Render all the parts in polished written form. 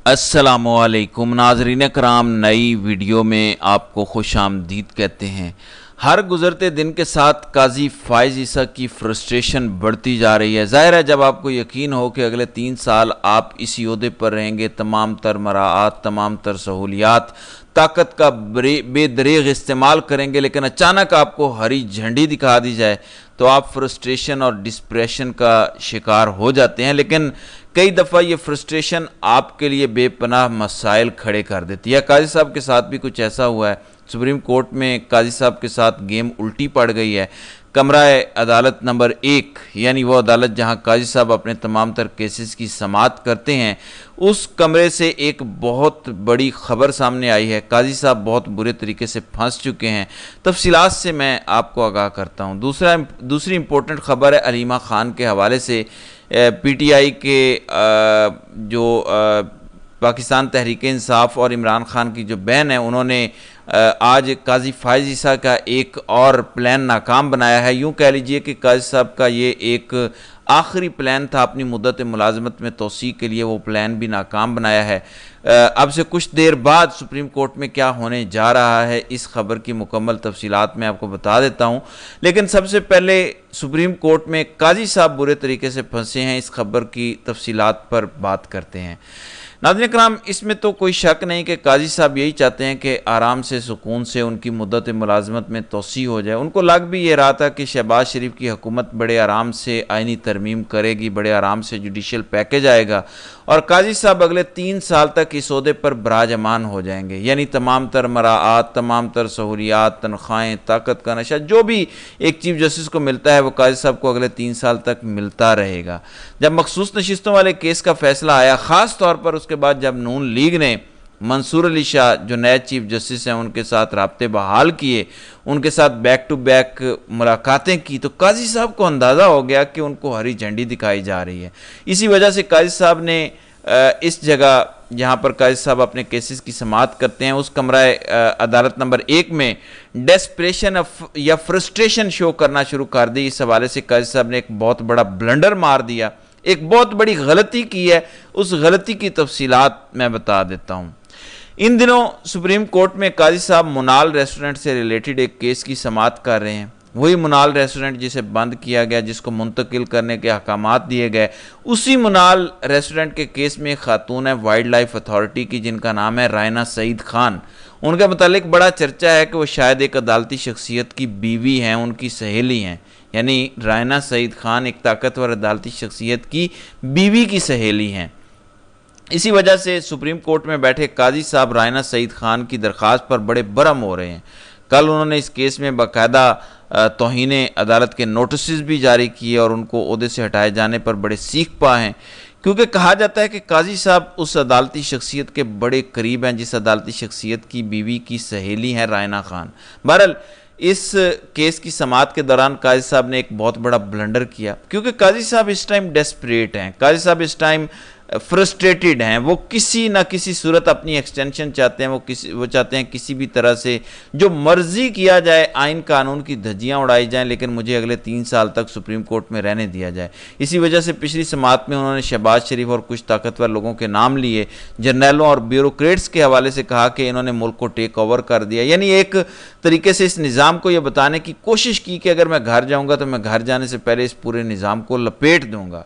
अस्सलामुअलैकुम नाज़रीन कराम, नई वीडियो में आपको खुश आमदीद कहते हैं। हर गुज़रते दिन के साथ काजी फ़ाइज़ ईसा की फ्रस्ट्रेशन बढ़ती जा रही है। ज़ाहिर है, जब आपको यकीन हो कि अगले 3 साल आप इस ओहदे पर रहेंगे, तमाम तर मराआत, तमाम तर सहूलियात, ताकत का बेदरीग इस्तेमाल करेंगे, लेकिन अचानक आपको हरी झंडी दिखा दी जाए तो आप फ्रस्ट्रेशन और डिस्प्रेशन का शिकार हो जाते हैं। लेकिन कई दफ़ा ये फ्रस्ट्रेशन आपके लिए बेपनाह मसाइल खड़े कर देती है। काजी साहब के साथ भी कुछ ऐसा हुआ है। सुप्रीम कोर्ट में काजी साहब के साथ गेम उल्टी पड़ गई है। कमरा अदालत नंबर 1, यानी वो अदालत जहां काजी साहब अपने तमाम तर केसेस की समाअत करते हैं, उस कमरे से एक बहुत बड़ी खबर सामने आई है। काजी साहब बहुत बुरे तरीके से फंस चुके हैं। तफसीलात से मैं आपको आगाह करता हूँ। दूसरी इम्पोर्टेंट खबर है अलीमा खान के हवाले से। पीटीआई के जो पाकिस्तान तहरीक इंसाफ और इमरान खान की जो बहन है, उन्होंने आज काजी फ़ाइज़ ईसा का एक और प्लान नाकाम बनाया है। यूँ कह लीजिए कि काजी साहब का ये एक आखिरी प्लान था अपनी मुद्दत मुलाजमत में तोसी के लिए, वो प्लान भी नाकाम बनाया है। अब से कुछ देर बाद सुप्रीम कोर्ट में क्या होने जा रहा है, इस खबर की मुकम्मल तफसीलात मैं आपको बता देता हूँ। लेकिन सबसे पहले सुप्रीम कोर्ट में काजी साहब बुरे तरीके से फंसे हैं, इस खबर की तफसीलात पर बात करते हैं। नाज़रीन कराम, इसमें तो कोई शक नहीं कि काजी साहब यही चाहते हैं कि आराम से, सुकून से उनकी मुद्दत मुलाजमत में तोसी हो जाए। उनको लग भी ये रहा था कि शहबाज शरीफ की हुकूमत बड़े आराम से आइनी तरमीम करेगी, बड़े आराम से जुडिशल पैकेज आएगा और काजी साहब अगले 3 साल तक इस ओहदे पर बराजमान हो जाएंगे। यानी तमाम तर मराआत, तमाम तर सहूलियात, तनख्वाहें, ताकत का नशा, जो भी एक चीफ जस्टिस को मिलता है वो काजी साहब को अगले 3 साल तक मिलता रहेगा। जब मखसूस नशिस्तों वाले केस का फैसला आया, ख़ास तौर पर उसके बाद जब नून लीग ने मंसूर अली शाह जो नए चीफ जस्टिस हैं उनके साथ राब्ते बहाल किए, उनके साथ बैक टू बैक मुलाकातें की, तो काजी साहब को अंदाज़ा हो गया कि उनको हरी झंडी दिखाई जा रही है। इसी वजह से काजी साहब ने इस जगह जहाँ पर काजी साहब अपने केसेस की समाअत करते हैं, उस कमरा अदालत नंबर 1 में डेस्परेशन या फ्रस्ट्रेशन शो करना शुरू कर दी। इस हवाले से काजी साहब ने एक बहुत बड़ा ब्लंडर मार दिया, एक बहुत बड़ी गलती की है। उस गलती की तफसीलात मैं बता देता हूँ। इन दिनों सुप्रीम कोर्ट में काजी साहब मुनाल रेस्टोरेंट से रिलेटेड एक केस की समाअत कर रहे हैं। वही मुनाल रेस्टोरेंट जिसे बंद किया गया, जिसको मुंतकिल करने के अहकामात दिए गए, उसी मुनाल रेस्टोरेंट के केस में एक खातून है वाइल्ड लाइफ अथॉरिटी की, जिनका नाम है रायना सईद खान। उनके मुतालिक बड़ा चर्चा है कि वो शायद एक अदालती शख्सियत की बीवी हैं, उनकी सहेली हैं। यानी रायना सईद खान एक ताकतवर अदालती शख्सियत की बीवी की सहेली हैं। इसी वजह से सुप्रीम कोर्ट में बैठे काजी साहब रायना सईद खान की दरख्वास्त पर बड़े बरम हो रहे हैं। कल उन्होंने इस केस में बाकायदा तौहीने अदालत के नोटिस भी जारी किए और उनको ओहदे से हटाए जाने पर बड़े सीख पा हैं, क्योंकि कहा जाता है कि काजी साहब उस अदालती शख्सियत के बड़े करीब हैं जिस अदालती शख्सियत की बीवी की सहेली हैं रायना खान। बहरहाल इस केस की समाअत के दौरान काजी साहब ने एक बहुत बड़ा ब्लंडर किया, क्योंकि काजी साहब इस टाइम डेस्परेट हैं, काजी साहब इस टाइम फ्रस्ट्रेटेड हैं। वो किसी ना किसी सूरत अपनी एक्सटेंशन चाहते हैं। वो चाहते हैं किसी भी तरह से जो मर्जी किया जाए, आइन कानून की धज्जियां उड़ाई जाएं, लेकिन मुझे अगले 3 साल तक सुप्रीम कोर्ट में रहने दिया जाए। इसी वजह से पिछली समाअत में उन्होंने शहबाज शरीफ और कुछ ताकतवर लोगों के नाम लिए, जर्नैलों और ब्यूरोक्रेट्स के हवाले से कहा कि इन्होंने मुल्क को टेक ओवर कर दिया। यानी एक तरीके से इस निज़ाम को यह बताने की कोशिश की कि अगर मैं घर जाऊँगा तो मैं घर जाने से पहले इस पूरे निज़ाम को लपेट दूँगा।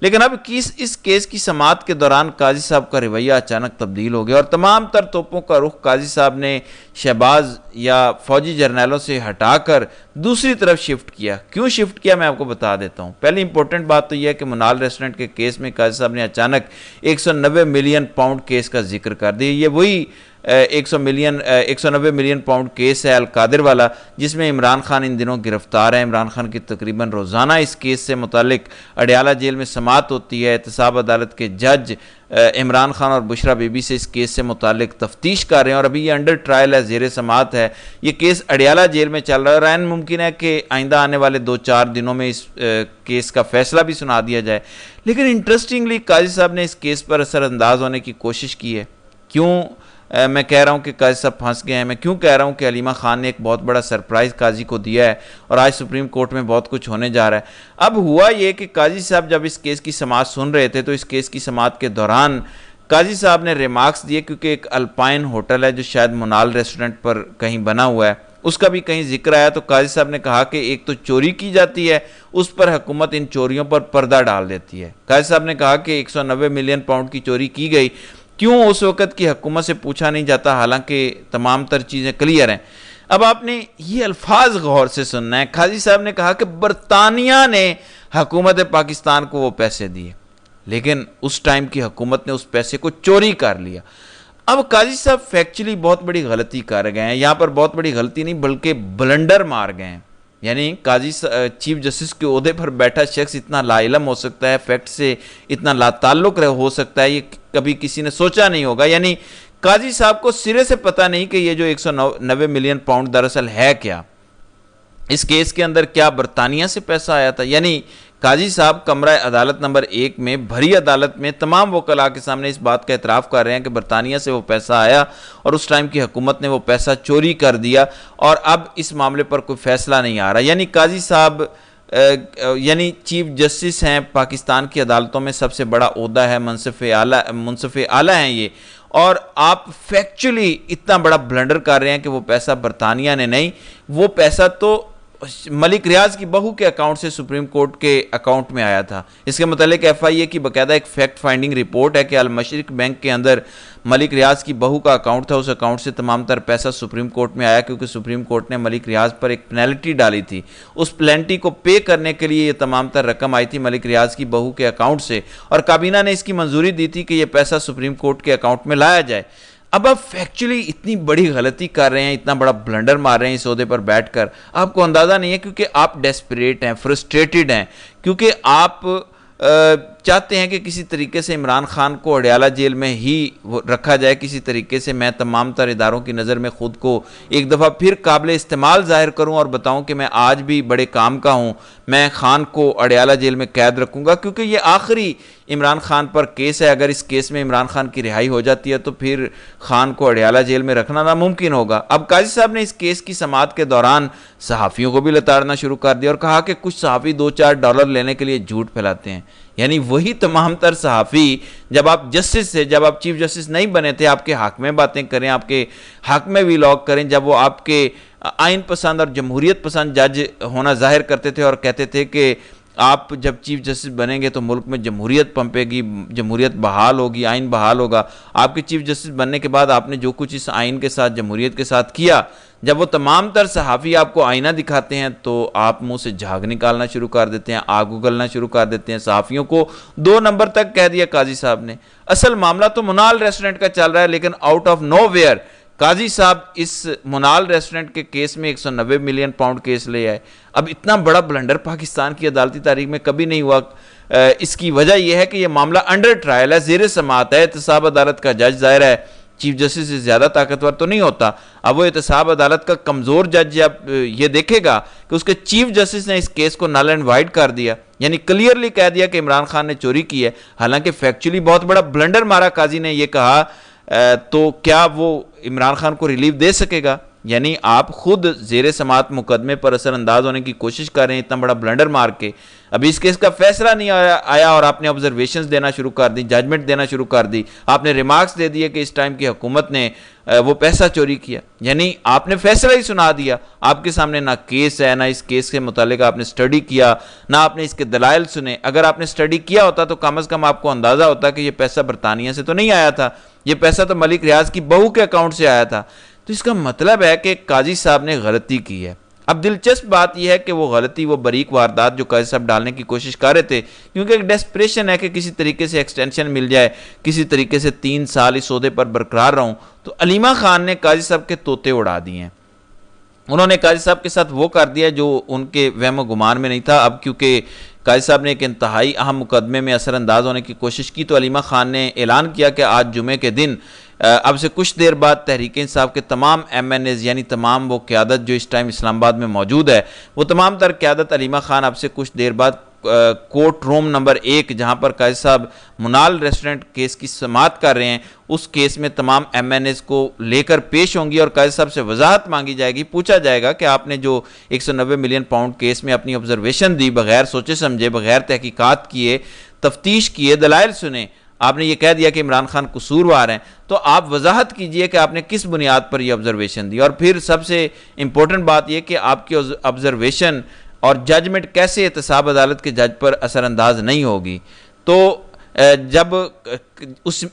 लेकिन अब इस केस की समाअत के दौरान काजी साहब का रवैया अचानक तब्दील हो गया और तमाम तर तोपों का रुख काजी साहब ने शहबाज या फौजी जर्नैलों से हटाकर दूसरी तरफ शिफ्ट किया। क्यों शिफ्ट किया मैं आपको बता देता हूँ। पहली इंपॉर्टेंट बात तो यह है कि मुनाल रेस्टोरेंट के केस में काजी साहब ने अचानक 190 मिलियन पाउंड केस का जिक्र कर दिया। ये वही 190 मिलियन पाउंड केस है अलकादिर वाला, जिसमें इमरान खान इन दिनों गिरफ्तार है। इमरान खान की तकरीबन रोज़ाना इस केस से मुतालिक अडयाला जेल में समाअत होती है। एहतसाब अदालत के जज इमरान खान और बुशरा बीबी से इस केस से मुतालिक तफ्तीश कर रहे हैं और अभी ये अंडर ट्रायल है, ज़ेर समाअत है। ये केस अडयाला जेल में चल रहा है और ऐन मुमकिन है कि आइंदा आने वाले 2-4 दिनों में इस केस का फैसला भी सुना दिया जाए। लेकिन इंटरेस्टिंगली काजी साहब ने इस केस पर असरअंदाज होने की कोशिश की है। क्यों मैं कह रहा हूँ कि काजी साहब फंस गए हैं, मैं क्यों कह रहा हूँ कि अलीमा खान ने एक बहुत बड़ा सरप्राइज़ काजी को दिया है और आज सुप्रीम कोर्ट में बहुत कुछ होने जा रहा है। अब हुआ ये कि काजी साहब जब इस केस की समाअत सुन रहे थे तो इस केस की समाअत के दौरान काजी साहब ने रिमार्क्स दिए, क्योंकि एक अल्पाइन होटल है जो शायद मुनाल रेस्टोरेंट पर कहीं बना हुआ है, उसका भी कहीं जिक्र आया। तो काजी साहब ने कहा कि एक तो चोरी की जाती है, उस पर हुकूमत इन चोरियों पर पर्दा डाल देती है। काजी साहब ने कहा कि 190 मिलियन पाउंड की चोरी की गई, क्यों उस वक़्त की हुकूमत से पूछा नहीं जाता, हालांकि तमाम तर चीज़ें क्लियर हैं। अब आपने ये अल्फाज गौर से सुनना है। काजी साहब ने कहा कि बरतानिया ने हुकूमत पाकिस्तान को वो पैसे दिए, लेकिन उस टाइम की हुकूमत ने उस पैसे को चोरी कर लिया। अब काजी साहब फैक्चुअली बहुत बड़ी गलती कर गए हैं, यहाँ पर बहुत बड़ी गलती नहीं बल्कि ब्लंडर मार गए हैं। यानी काजी चीफ जस्टिस के ओहदे पर बैठा शख्स इतना लाइलम हो सकता है, फैक्ट से इतना लाताल्लुक हो सकता है, ये कभी किसी ने सोचा नहीं होगा। यानी काजी साहब को सिरे से पता नहीं कि ये जो 190 मिलियन पाउंड दरअसल है क्या, इस केस के अंदर क्या बरतानिया से पैसा आया था। यानी काजी साहब कमरा अदालत नंबर 1 में भरी अदालत में तमाम वकला के सामने इस बात का एतराफ़ कर रहे हैं कि बरतानिया से वो पैसा आया और उस टाइम की हुकूमत ने वो पैसा चोरी कर दिया, और अब इस मामले पर कोई फैसला नहीं आ रहा। यानी काजी साहब यानी चीफ जस्टिस हैं, पाकिस्तान की अदालतों में सबसे बड़ा ओहदा है, मुनसिफ आला हैं ये, और आप फैक्चुअली इतना बड़ा ब्लंडर कर रहे हैं कि वो पैसा बरतानिया ने नहीं, वो पैसा तो मलिक रियाज की बहू के अकाउंट से सुप्रीम कोर्ट के अकाउंट में आया था। इसके मतलब FIA की बाकायदा एक फैक्ट फाइंडिंग रिपोर्ट है कि अल मशरिक बैंक के अंदर मलिक रियाज की बहू का अकाउंट था, उस अकाउंट से तमाम तर पैसा सुप्रीम कोर्ट में आया, क्योंकि सुप्रीम कोर्ट ने मलिक रियाज पर एक पेनल्टी डाली थी। उस पेनल्टी को पे करने के लिए ये तमाम तर रकम आई थी मलिक रियाज की बहू के अकाउंट से, और काबीना ने इसकी मंजूरी दी थी कि यह पैसा सुप्रीम कोर्ट के अकाउंट में लाया जाए। अब आप फैक्चुअली इतनी बड़ी गलती कर रहे हैं, इतना बड़ा ब्लंडर मार रहे हैं इस ओहदे पर बैठकर, आपको अंदाज़ा नहीं है, क्योंकि आप डेस्परेट हैं, फ्रस्ट्रेटेड हैं, क्योंकि आप चाहते हैं कि किसी तरीके से इमरान खान को अडयाला जेल में ही रखा जाए, किसी तरीके से मैं तमाम तर इदारों की नज़र में ख़ुद को एक दफ़ा फिर काबिल इस्तेमाल ज़ाहिर करूं और बताऊं कि मैं आज भी बड़े काम का हूं, मैं खान को अडयाला जेल में कैद रखूंगा, क्योंकि ये आखिरी इमरान खान पर केस है। अगर इस केस में इमरान खान की रिहाई हो जाती है तो फिर खान को अडयाला जेल में रखना नामुमकिन होगा। अब काजी साहब ने इस केस की समाअत के दौरान सहाफ़ियों को भी लताड़ना शुरू कर दिया और कहा कि कुछ सहाफ़ी $2-4 लेने के लिए झूठ फैलाते हैं। यानी वही तमाम तर सहाफ़ी जब आप जस्टिस से, जब आप चीफ जस्टिस नहीं बने थे, आपके हक में बातें करें, आपके हक में व्लॉग करें, जब वो आपके आइन पसंद और जमहूरियत पसंद जज होना जाहिर करते थे और कहते थे कि आप जब चीफ जस्टिस बनेंगे तो मुल्क में जमहूरियत पंपेगी, जमहूरियत बहाल होगी, आइन बहाल होगा। आपके चीफ जस्टिस बनने के बाद आपने जो कुछ इस आइन के साथ, जमहूरियत के साथ किया, जब वो तमाम तर सहाफ़ी आपको आईना दिखाते हैं तो आप मुंह से झाग निकालना शुरू कर देते हैं, आग उगलना शुरू कर देते हैं। सहाफ़ियों को 2 नंबर तक कह दिया काजी साहब ने। असल मामला तो मुनाल रेस्टोरेंट का चल रहा है, लेकिन आउट ऑफ नो वेयर काजी साहब इस मुनाल रेस्टोरेंट के केस में 190 मिलियन पाउंड केस ले आए। अब इतना बड़ा ब्लंडर पाकिस्तान की अदालती तारीख में कभी नहीं हुआ। इसकी वजह यह है कि यह मामला अंडर ट्रायल है, ज़ेर समाअत है। एहतसाब अदालत का जज ज़ाहिर है चीफ जस्टिस से ज़्यादा ताकतवर तो नहीं होता। अब वो एहतसाब अदालत का कमज़ोर जज जब ये देखेगा कि उसके चीफ जस्टिस ने इस केस को नल एंड वाइड कर दिया, यानी क्लियरली कह दिया कि इमरान खान ने चोरी की है, हालांकि फैक्चुअली बहुत बड़ा ब्लंडर मारा काजी ने, ये कहा, तो क्या वो इमरान खान को रिलीफ दे सकेगा? यानी आप खुद ज़ेर समाअत मुकदमे पर असरअंदाज होने की कोशिश कर रहे हैं इतना बड़ा ब्लंडर मार के। अभी इस केस का फैसला नहीं आया और आपने ऑब्जर्वेशंस देना शुरू कर दी, जजमेंट देना शुरू कर दी, आपने रिमार्क्स दे दिए कि इस टाइम की हुकूमत ने वो पैसा चोरी किया। यानी आपने फैसला ही सुना दिया। आपके सामने ना केस है, ना इस केस के मुतालिक आपने स्टडी किया, ना आपने इसके दलाइल सुने। अगर आपने स्टडी किया होता तो कम अज़ कम आपको अंदाज़ा होता कि ये पैसा बरतानिया से तो नहीं आया था, ये पैसा तो मलिक रियाज की बहू के अकाउंट से आया था। तो इसका मतलब है कि काजी साहब ने गलती की है। अब दिलचस्प बात यह है कि वो गलती, वो बरीक वारदात जो काजी साहब डालने की कोशिश कर रहे थे, क्योंकि एक डेस्परेशन है कि किसी तरीके से एक्सटेंशन मिल जाए, किसी तरीके से 3 साल इस ओहदे पर बरकरार रहूं, तो अलीमा खान ने काजी साहब के तोते उड़ा दिए हैं। उन्होंने काजी साहब के साथ वो कर दिया जो उनके वहम गुमान में नहीं था। अब क्योंकि काजी साहब ने एक इंतहाई अहम मुकदमे में असरअंदाज होने की कोशिश की, तो अलीमा खान ने ऐलान किया कि आज जुमे के दिन अब से कुछ देर बाद तहरीक इंसाफ के तमाम MNAs, यानी तमाम वो क़यादत जो इस टाइम इस्लामाबाद में मौजूद है, वो तमाम तर क़यादत अलीमा खान अब से कुछ देर बाद कोर्ट रूम नंबर 1 जहाँ पर काजी साहब मुनाल रेस्टोरेंट केस की समाअत कर रहे हैं, उस केस में तमाम MNAs को लेकर पेश होंगी और काजी साहब से वजाहत मांगी जाएगी। पूछा जाएगा कि आपने जो 190 मिलियन पाउंड केस में अपनी ऑब्जर्वेशन दी, बगैर सोचे समझे, बगैर तहकीकात किए, तफ्तीश किए, दलाइल सुने, आपने ये कह दिया कि इमरान खान कसूरवार हैं, तो आप वजाहत कीजिए कि आपने किस बुनियाद पर ये ऑब्जर्वेशन दी। और फिर सबसे इंपॉर्टेंट बात यह कि आपकी ऑब्जर्वेशन और जजमेंट कैसे एहतसाब अदालत के जज पर असरअंदाज नहीं होगी। तो जब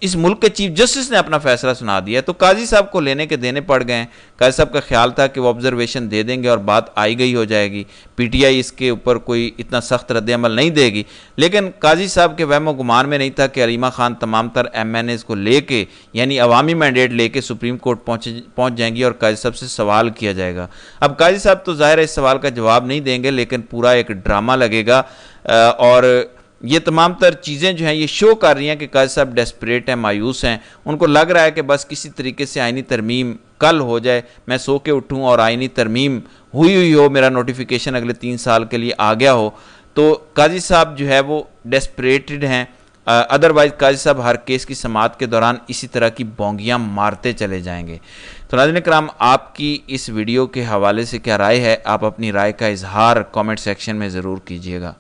इस मुल्क के चीफ जस्टिस ने अपना फैसला सुना दिया तो काजी साहब को लेने के देने पड़ गए। काजी साहब का ख्याल था कि वो ऑब्जर्वेशन दे देंगे और बात आई गई हो जाएगी, पीटीआई इसके ऊपर कोई इतना सख्त रद्द-ए-अमल नहीं देगी। लेकिन काजी साहब के वहम गुमान में नहीं था कि अलीमा खान तमाम तर MNAs को लेके यानी अवामी मैंडेट लेके सुप्रीम कोर्ट पहुँच जाएंगी और काजी साहब से सवाल किया जाएगा। अब काजी साहब तो ज़ाहिर है इस सवाल का जवाब नहीं देंगे, लेकिन पूरा एक ड्रामा लगेगा और ये तमाम तर चीज़ें जो हैं ये शो कर रही हैं कि काजी साहब डेस्परेट हैं, मायूस हैं। उनको लग रहा है कि बस किसी तरीके से आइनी तरमीम कल हो जाए, मैं सो के उठूँ और आइनी तरमीम हुई हो, मेरा नोटिफिकेशन अगले 3 साल के लिए आ गया हो। तो काजी साहब जो है वो डेस्परेटेड हैं। अदरवाइज़ काजी साहब हर केस की समाअत के दौरान इसी तरह की बोंगियाँ मारते चले जाएंगे। तो नाज़रीन किराम, आपकी इस वीडियो के हवाले से क्या राय है? आप अपनी राय का इजहार कमेंट सेक्शन में ज़रूर कीजिएगा।